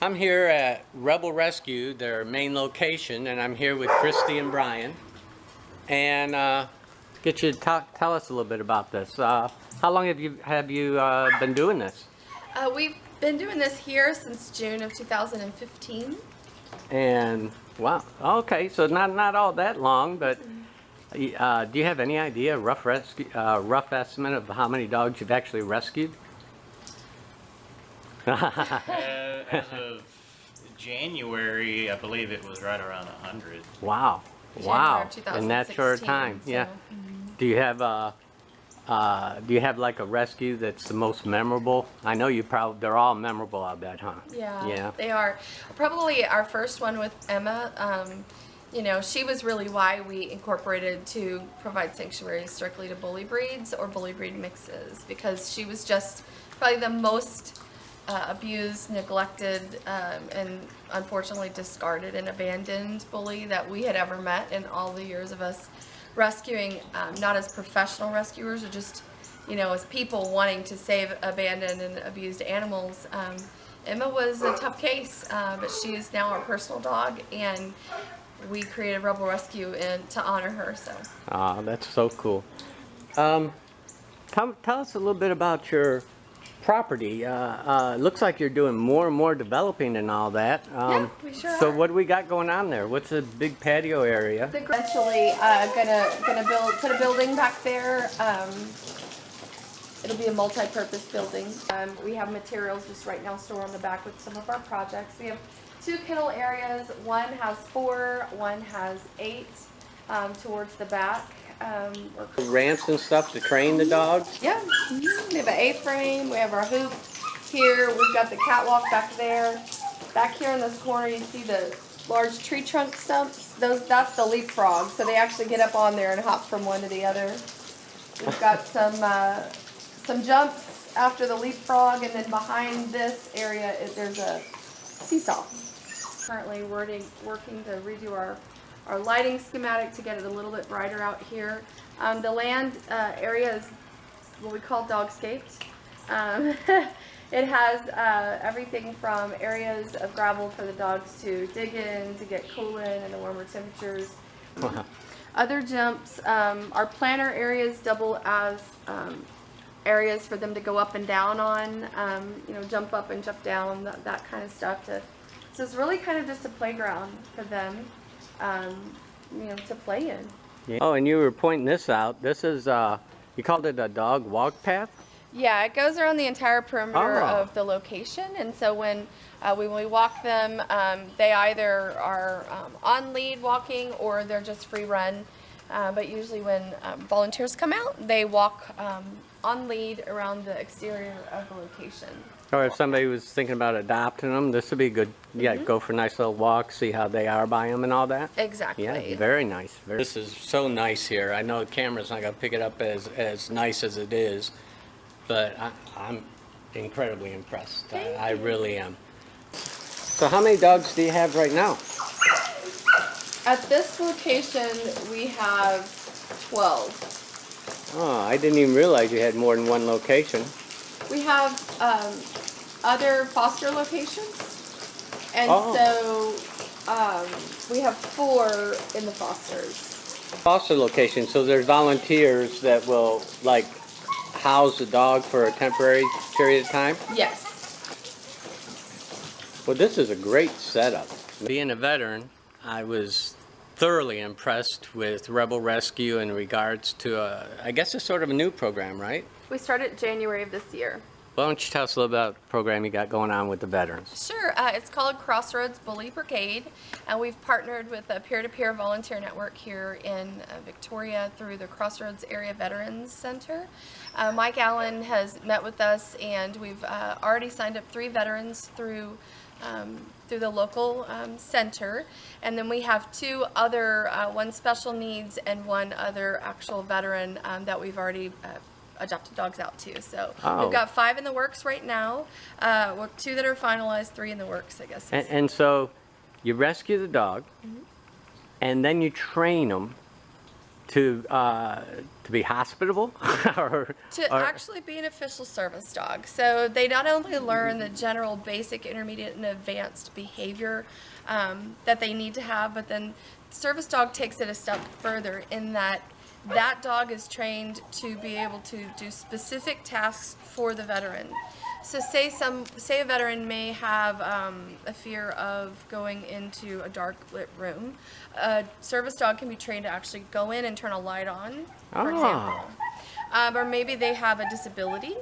I'm here at Rebel Rescue, their main location, and I'm here with Christy and Brian. And get you to tell us a little bit about this. How long have you been doing this? We've been doing this here since June of 2015. And wow, okay, so not all that long, but do you have any idea, rough estimate of how many dogs you've actually rescued? As of January, I believe it was right around 100. Wow, wow, in that short time, so, yeah. Do you have like a rescue that's the most memorable? I know they're all memorable, I bet, huh? Yeah, they are. Probably our first one with Emma, you know, she was really why we incorporated to provide sanctuary strictly to bully breeds or bully breed mixes, because she was just probably the most abused, neglected, and unfortunately discarded and abandoned bully that we had ever met in all the years of us rescuing, not as professional rescuers or just, you know, as people wanting to save abandoned and abused animals. Emma was a tough case, but she is now our personal dog, and we created Rebel Rescue to honor her. So. Oh, that's so cool. Tell us a little bit about your property. Looks like you're doing more and more developing and all that. Yeah, we sure So are. what do we got going on there? What's a big patio area? Eventually, gonna put a building back there. It'll be a multi-purpose building. We have materials just right now stored on the back with some of our projects. We have 2 kennel areas. One has 4, one has 8 towards the back. Ramps and stuff to train the dogs? Yeah, we have an A-frame, we have our hoop here, we've got the catwalk back there. Back here in this corner you see the large tree trunk stumps. That's the leapfrog, so they actually get up on there and hop from one to the other. We've got some jumps after the leapfrog, and then behind this area there's a seesaw. Currently working to redo our lighting schematic to get it a little bit brighter out here. The land area is what we call dogscaped. It has everything from areas of gravel for the dogs to dig in, to get cool in the warmer temperatures. Other jumps, our planter areas double as areas for them to go up and down on, you know, jump up and jump down, that kind of stuff. So it's really kind of just a playground for them. You know, to play in. Yeah. Oh, and you were pointing this out. This is, you called it a dog walk path? Yeah, it goes around the entire perimeter of the location, and so when we walk them, they either are on lead walking or they're just free run. But usually when volunteers come out, they walk on lead around the exterior of the location. Or if somebody was thinking about adopting them, this would be good. Yeah, go for a nice little walk, see how they are by them and all that. Exactly. Yeah, very nice. This is so nice here. I know the camera's not going to pick it up as nice as it is, but I'm incredibly impressed. I really am. So how many dogs do you have right now? At this location, we have 12. Oh, I didn't even realize you had more than one location. We have other foster locations, and so we have 4 in the fosters. Foster location, so there's volunteers that will like house the dog for a temporary period of time? Yes. Well, this is a great setup. Being a veteran, I was thoroughly impressed with Rebel Rescue in regards to, I guess it's sort of a new program, right? We started January of this year. Why don't you tell us a little about the program you got going on with the veterans? Sure. It's called Crossroads Bully Brigade, and we've partnered with a peer-to-peer volunteer network here in Victoria through the Crossroads Area Veterans Center. Mike Allen has met with us, and we've already signed up 3 veterans through the local center, and then we have 2 other, one special needs and one other actual veteran that we've already adopted dogs out to. So we've got 5 in the works right now, 2 that are finalized, 3 in the works, I guess. And so you rescue the dog, and then you train them to to be hospitable? or Actually be an official service dog. So they not only learn the general basic, intermediate, and advanced behavior that they need to have, but then service dog takes it a step further in that that dog is trained to be able to do specific tasks for the veteran. So say a veteran may have a fear of going into a dark lit room. A service dog can be trained to actually go in and turn a light on, for example. Or maybe they have a disability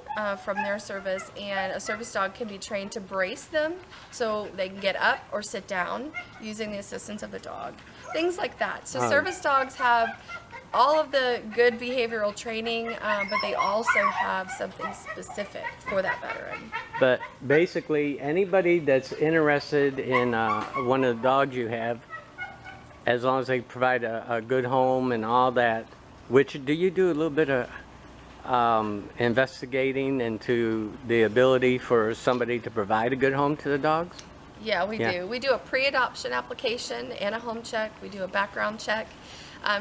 from their service, and a service dog can be trained to brace them so they can get up or sit down using the assistance of the dog. Things like that. So service dogs have all of the good behavioral training, but they also have something specific for that veteran. But basically, anybody that's interested in one of the dogs you have, as long as they provide a good home and all that, which do you do a little bit of investigating into the ability for somebody to provide a good home to the dogs? Yeah, we do. We do a pre-adoption application and a home check. We do a background check.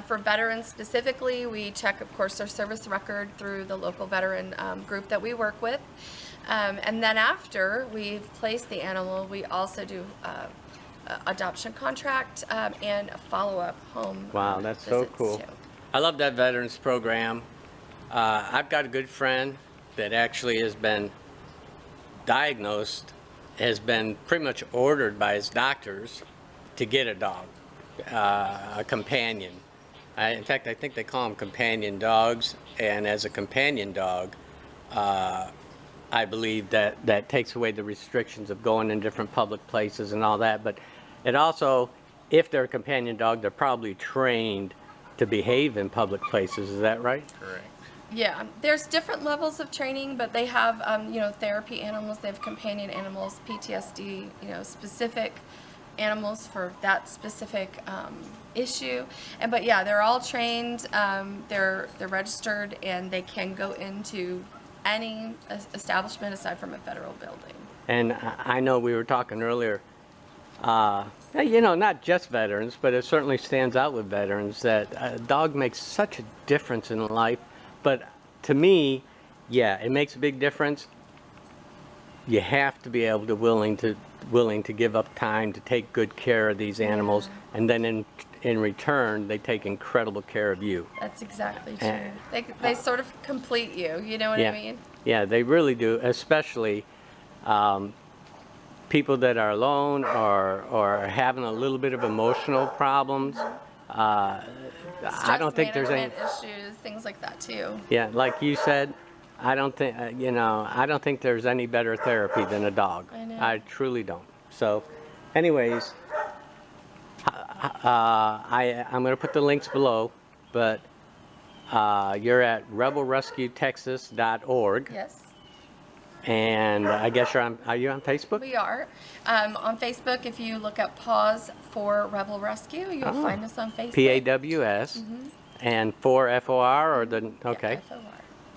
For veterans specifically, we check, of course, their service record through the local veteran group that we work with. And then after we've placed the animal, we also do adoption contract and a follow-up home. Wow, that's so cool. Too. I love that veterans program. I've got a good friend that actually has been diagnosed, has been pretty much ordered by his doctors to get a dog, a companion. In fact, I think they call them companion dogs, and as a companion dog, I believe that takes away the restrictions of going in different public places and all that. But it also, if they're a companion dog, they're probably trained to behave in public places. Is that right? Correct. Yeah, there's different levels of training, but they have, therapy animals, they have companion animals, PTSD, specific animals for that specific issue. But yeah, they're all trained, they're registered, and they can go into any establishment aside from a federal building. And I know we were talking earlier, not just veterans, but it certainly stands out with veterans that a dog makes such a difference in life. But to me, yeah, it makes a big difference. You have to be able to willing to give up time to take good care of these animals, and then in return, they take incredible care of you. That's exactly true. They sort of complete you. You know what I mean? Yeah, they really do. Especially people that are alone or having a little bit of emotional problems. I don't think there's any issues, things like that too. Yeah, like you said, I don't think I don't think there's any better therapy than a dog. I know. I truly don't. So, anyways, I'm going to put the links below, but you're at rebelrescuetexas.org. Yes. And I guess are you on Facebook? We are. On Facebook, if you look up Pause for Rebel Rescue, you'll find us on Facebook. PAWS. And for FOR or the, okay. Yeah, FOR.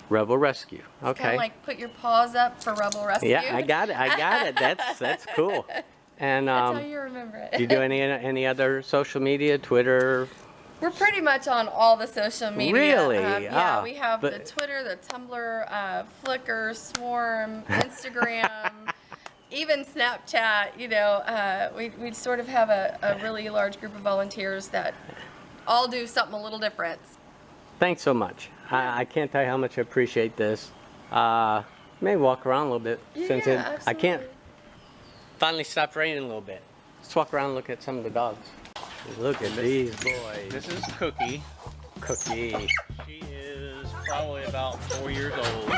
Rebel Rescue. Okay. Kind of like put your paws up for Rebel Rescue. Yeah, I got it. That's cool. And that's how you remember it. do you do any other social media, Twitter? We're pretty much on all the social media. Really? Yeah, we have the Twitter, the Tumblr, Flickr, Swarm, Instagram, even Snapchat. We sort of have a really large group of volunteers that all do something a little different. Thanks so much. I can't tell you how much I appreciate this. Maybe walk around a little bit since absolutely. I can't. Finally stopped raining a little bit. Let's walk around and look at some of the dogs. Look at these boys. This is Cookie. Cookie. She is probably about 4 years old.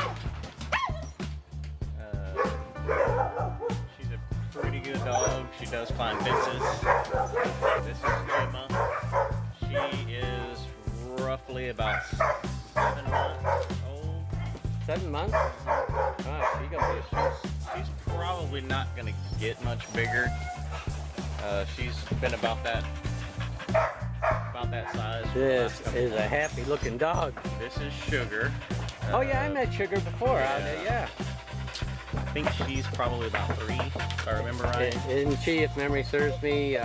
She's a pretty good dog. She does climb fences. This is Gemma. She is roughly about 7 months old. 7 months? She's probably not gonna get much bigger. She's been about that size. This is a happy looking dog. This is Sugar. Oh yeah, I met Sugar before out there, yeah. I think she's probably about 3, if I remember right. Isn't she, if memory serves me,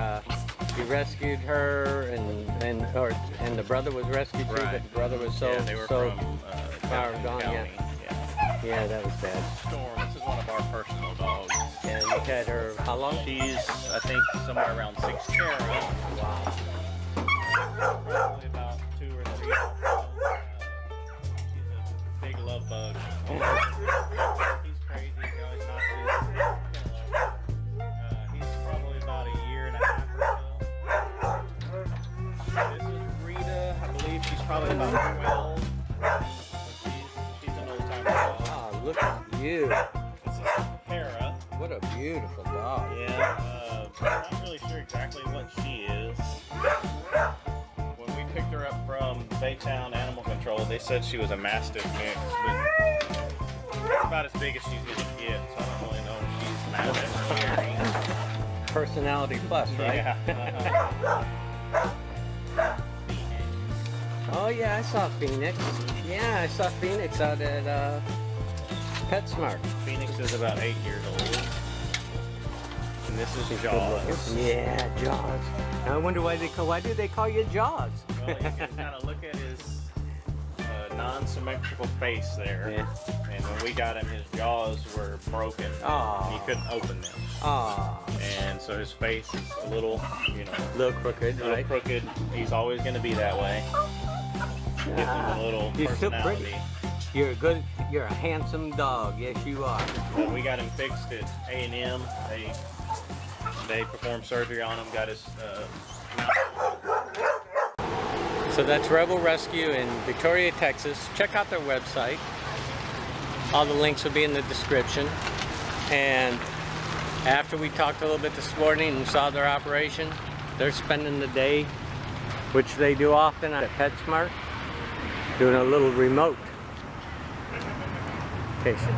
He rescued her, and the brother was rescued too, but Right. the brother was so Yeah, they were so from far Calhoun gone. County. Yeah. Yeah, that was bad. Storm. This is one of our personal dogs. And you had her how long? She's, I think, somewhere around 6 carat. Wow. Probably about 2 or 3. She's a big love bug. He's crazy. He always knocks his pillow. He's probably about a year and a half or so. This is Rita. I believe she's probably about 12. She's an old timer dog. Ah, look at you. This is Kara. What a beautiful dog. Yeah, I'm not really sure exactly what she is. When we picked her up from Baytown Animal Control, they said she was a Mastiff mix, but it's about as big as she's gonna get, so I don't really know if she's Mastiff. Personality plus, right? Yeah. Oh yeah, I saw Phoenix. Yeah, I saw Phoenix out at PetSmart. Phoenix is about 8 years old. And this is Jaws. Yeah, Jaws. I wonder why do they call you Jaws? Well, you can kind of look at his non-symmetrical face there. Yeah. And when we got him, his jaws were broken. Aw. He couldn't open them. Ah, And so his face is a little, little crooked, little right? crooked. He's always going to be that way. Give him a little You're so personality. pretty. You're a handsome dog. Yes, you are. When we got him fixed at A&M, they performed surgery on him, got his mouth. So that's Rebel Rescue in Victoria, Texas. Check out their website. All the links will be in the description. And after we talked a little bit this morning and saw their operation, they're spending the day, which they do often at PetSmart, doing a little remote patient.